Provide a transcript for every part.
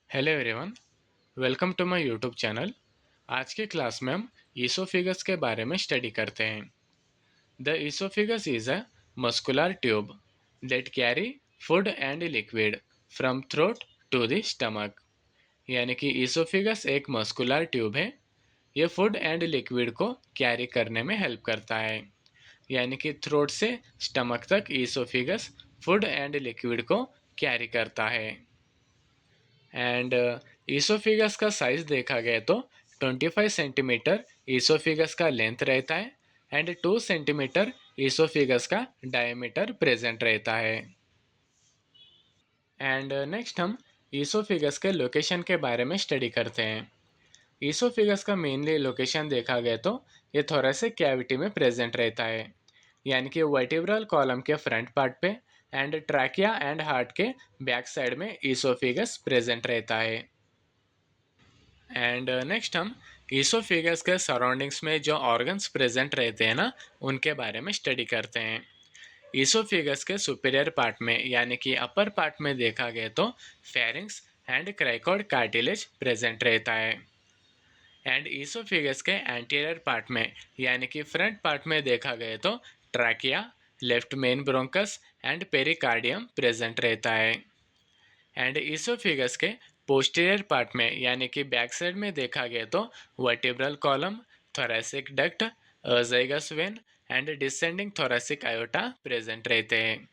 Hello everyone, welcome to my YouTube channel. आज के class में हम ईसोफिगस के बारे में स्टडी करते हैं। The oesophagus is a muscular tube that carry food and liquid from throat to the stomach. यानी कि ईसोफिगस एक मस्कुलर ट्यूब है। ये फूड एंड लिक्विड को कैरी करने में हेल्प करता है। यानी कि थ्रोट से स्टमक तक ईसोफिगस फूड एंड लिक्विड को कैरी करता है। एंड ईसोफिगस का साइज देखा गया तो 25 सेंटीमीटर ईसोफिगस का लेंथ रहता है एंड 2 सेंटीमीटर ईसोफिगस का डायमीटर प्रेजेंट रहता है। एंड नेक्स्ट हम ईसोफिगस के लोकेशन के बारे में स्टडी करते हैं। ईसोफिगस का मेनली लोकेशन देखा गया तो ये थोरेसिक कैविटी में प्रेजेंट रहता है। यानी कि वर्टिब्रल कॉलम के फ्रंट पार्ट पे एंड ट्रैकिया एंड हार्ट के बैक साइड में ईसोफिगस प्रेजेंट रहता है। एंड नेक्स्ट हम ईसोफेगस के सराउंडिंग्स में जो ऑर्गन्स प्रेजेंट रहते हैं ना, उनके बारे में स्टडी करते हैं। ईसोफेगस के सुपीरियर पार्ट में यानी कि अपर पार्ट में देखा गया तो pharynx and cricoid cartilage present रहता है। एंड ईसोफेगस के एंटीरियर पार्ट में यानी कि फ्रंट पार्ट में देखा गया तो trachea, left main bronchus and pericardium present रहता है। एंड ईसोफिगस के पोस्टीरियर पार्ट में यानी कि बैक साइड में देखा गया तो vertebral column, thoracic duct, azygos vein and descending thoracic aorta present रहते हैं।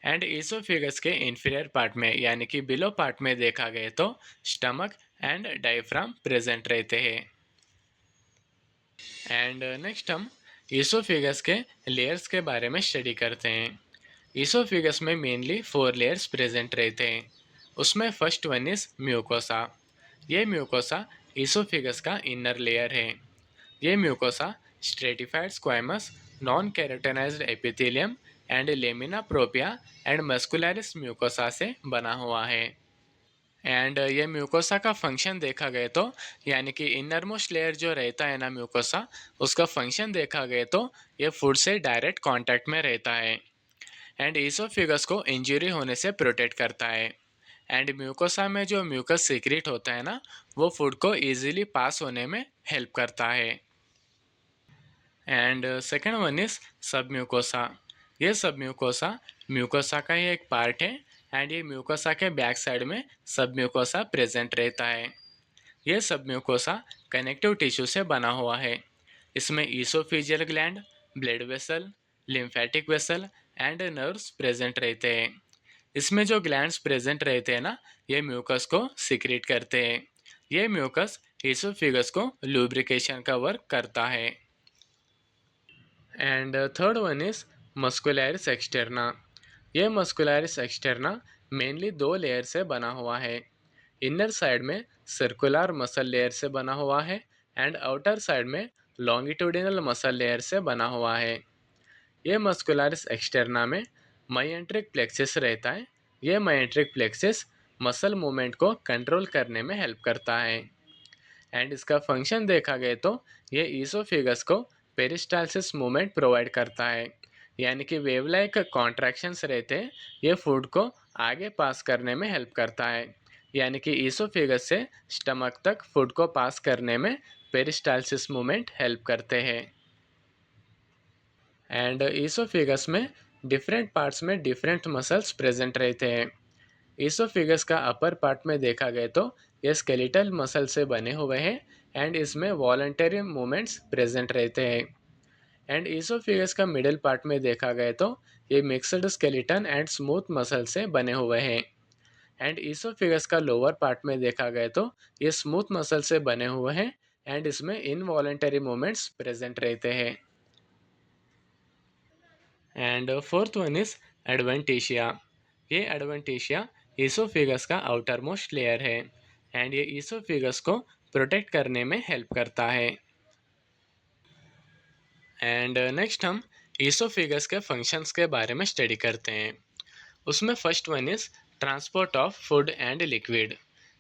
एंड ईसोफिगस के इंफीरियर पार्ट में यानी कि बिलो पार्ट में देखा गया तो स्टमक एंड डायफ्राम प्रेजेंट रहते हैं। एंड नेक्स्ट हम ईसोफिगस के लेयर्स के बारे में स्टडी करते हैं। ईसोफिगस में मेनली 4 लेयर्स प्रेजेंट रहते हैं। उसमें फर्स्ट वन इज म्यूकोसा। ये म्यूकोसा ईसोफिगस का इनर लेयर है। ये mucosa stratified squamous, non keratinised epithelium and lamina propria and muscularis mucosa से बना हुआ है। एंड ये म्यूकोसा का फंक्शन देखा गया तो यानी कि इनर मोस्ट लेयर जो रहता है ना म्यूकोसा, उसका फंक्शन देखा गया तो ये फूड से डायरेक्ट कांटेक्ट में रहता है एंड ईसोफिगस को इंजरी होने से प्रोटेक्ट करता है। एंड म्यूकोसा में जो म्यूकस सीक्रेट होता है ना, वो फूड को इजीली पास होने में हेल्प करता है। एंड सेकेंड वन इज सब म्यूकोसा। ये सब म्यूकोसा म्यूकोसा का ही एक पार्ट है एंड ये म्यूकोसा के बैक साइड में सब म्यूकोसा प्रेजेंट रहता है। ये सब म्यूकोसा कनेक्टिव टिश्यू से बना हुआ है। इसमें oesophageal gland, blood vessel, lymphatic vessel and nerves present रहते हैं। इसमें जो ग्लैंड्स प्रेजेंट रहते हैं ना, ये म्यूकस को सिक्रेट करते हैं। ये म्यूकस ईसोफिगस को लुब्रिकेशन का वर्क करता है। And third one is muscularis externa. ये मस्कुलरिस एक्सटर्ना मेनली 2 लेयर से बना हुआ है। इनर साइड में सर्कुलर मसल लेयर से बना हुआ है एंड आउटर साइड में लॉन्गिट्यूडिनल मसल लेयर से बना हुआ है। ये मस्कुलरिस एक्सटर्ना में माइएंट्रिक प्लेक्सस रहता है। ये माइएंट्रिक प्लेक्सस मसल मूवमेंट को कंट्रोल करने में हेल्प करता है। एंड इसका फंक्शन देखा गया तो ये ईसोफिगस को पेरिस्टालसिस मूवमेंट प्रोवाइड करता है। यानी कि वेव लाइक कॉन्ट्रैक्शंस रहते हैं, ये फूड को आगे पास करने में हेल्प करता है। यानी कि ईसोफिगस से स्टमक तक फूड को पास करने में पेरिस्टालसिस मूवमेंट हेल्प करते हैं। एंड ईसोफिगस में डिफरेंट पार्ट्स में डिफरेंट मसल्स प्रेजेंट रहते हैं। ईसोफिगस का अपर पार्ट में देखा गया तो ये स्केलेटल मसल से बने हुए हैं एंड इसमें वॉलंटरी मूवमेंट्स प्रेजेंट रहते हैं। एंड ईसोफिगस का मिडिल पार्ट में देखा गया तो ये mixed skeleton and smooth muscle से बने हुए हैं। एंड ईसोफिगस का लोअर पार्ट में देखा गया तो ये स्मूथ मसल से बने हुए हैं एंड इसमें इनवॉलंटरी मूवमेंट्स प्रेजेंट रहते हैं। And fourth one is adventitia. ये एडवेंटिशिया ईसोफिगस का आउटर मोस्ट लेयर है एंड ये ईसोफिगस को प्रोटेक्ट करने में हेल्प करता है। एंड नेक्स्ट हम ईसोफिगस के फंक्शंस के बारे में स्टडी करते हैं। उसमें first one is transport of food and liquid.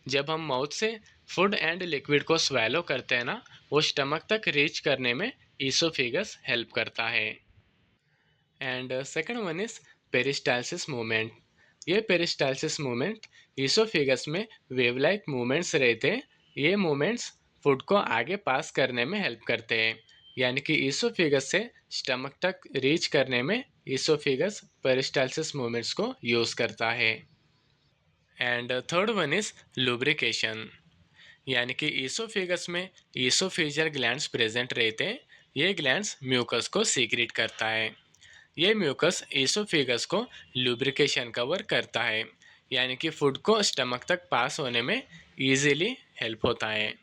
जब हम माउथ से फूड एंड लिक्विड को स्वेलो करते हैं ना, वो स्टमक तक रीच करने में ईसोफिगस हेल्प करता है। And second one is peristalsis movement. ये पेरिस्टालसिस मूवमेंट ईसोफेगस में वेव लाइक मूवमेंट्स रहते हैं। ये मूवमेंट्स फूड को आगे पास करने में हेल्प करते हैं, यानी कि ईसोफेगस से स्टमक तक रीच करने में ईसोफेगस पेरिस्टालसिस मूवमेंट्स को यूज करता है। And third one is lubrication, यानी कि ईसोफेगस में ईसोफेजियल ग्लैंड्स प्रेजेंट रहते हैं। ये ग्लैंड्स म्यूकस को सीक्रेट करता है। ये म्यूकस ईसोफेगस को लुब्रिकेशन कवर करता है, यानी कि फूड को स्टमक तक पास होने में इजीली हेल्प होता है।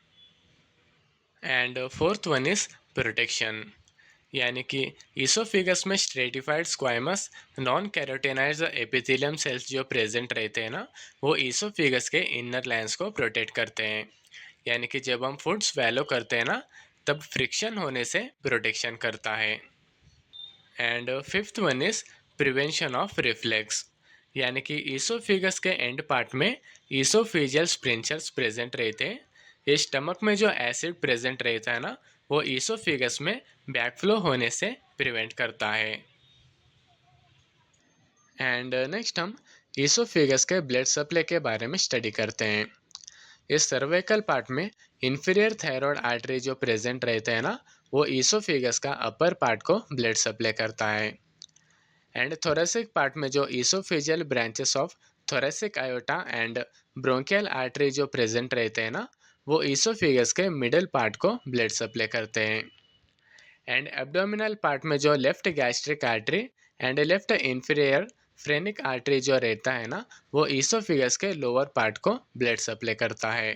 And fourth one is protection, यानी कि ईसोफेगस में stratified squamous non keratinised epithelium cells जो प्रेजेंट रहते हैं ना, वो ईसोफेगस के इनर लाइंस को प्रोटेक्ट करते हैं। यानी कि जब हम फूड स्वेलो करते हैं ना, तब फ्रिक्शन होने से प्रोटेक्शन करता है। And fifth one is prevention of reflex, यानी कि ईसोफेगस के एंड पार्ट में ईसोफेजियल स्प्रिंचर्स प्रेजेंट रहते हैं। ये स्टमक में जो एसिड प्रेजेंट रहता है ना, वो ईसोफेगस में बैकफ्लो होने से प्रिवेंट करता है। एंड नेक्स्ट हम ईसोफेगस के ब्लड सप्लाई के बारे में स्टडी करते हैं। इस सर्वाइकल पार्ट में इंफीरियर थायराइड आर्टरी जो प्रेजेंट रहते हैं ना, वो ईसोफेगस का अपर पार्ट को ब्लड सप्लाई करता है। एंड थोरेसिक पार्ट में जो oesophageal branches of thoracic iota and bronchial artery जो प्रेजेंट रहते हैं ना, वो ईसोफेगस के मिडल पार्ट को ब्लड सप्लाई करते हैं। एंड एब्डोमिनल पार्ट में जो left gastric artery and left inferior phrenic artery जो रहता है ना, वो ईसोफेगस के लोअर पार्ट को ब्लड सप्लाई करता है।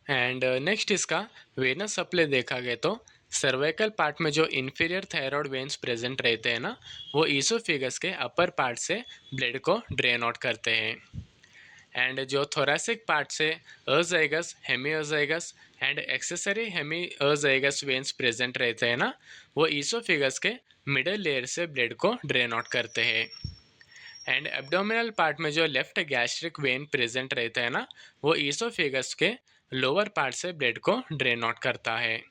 एंड नेक्स्ट इसका वेनस सप्लाई देखा गया तो सर्वाइकल पार्ट में जो इंफीरियर थायराइड वेन्स प्रेजेंट रहते हैं ना, वो ईसोफेगस के अपर पार्ट से ब्लड को ड्रेन आउट करते हैं। एंड जो थोरेसिक पार्ट से azygos, hemi azygos and accessory hemi azygos veins present रहते हैं ना, वो ईसोफेगस के मिडल लेयर से ब्लड को ड्रेन आउट करते हैं। एंड एब्डोमिनल पार्ट में जो लेफ्ट गैस्ट्रिक वेन प्रेजेंट रहता है ना, वो ईसोफेगस के लोअर पार्ट से ब्लड को ड्रेन आउट करता है।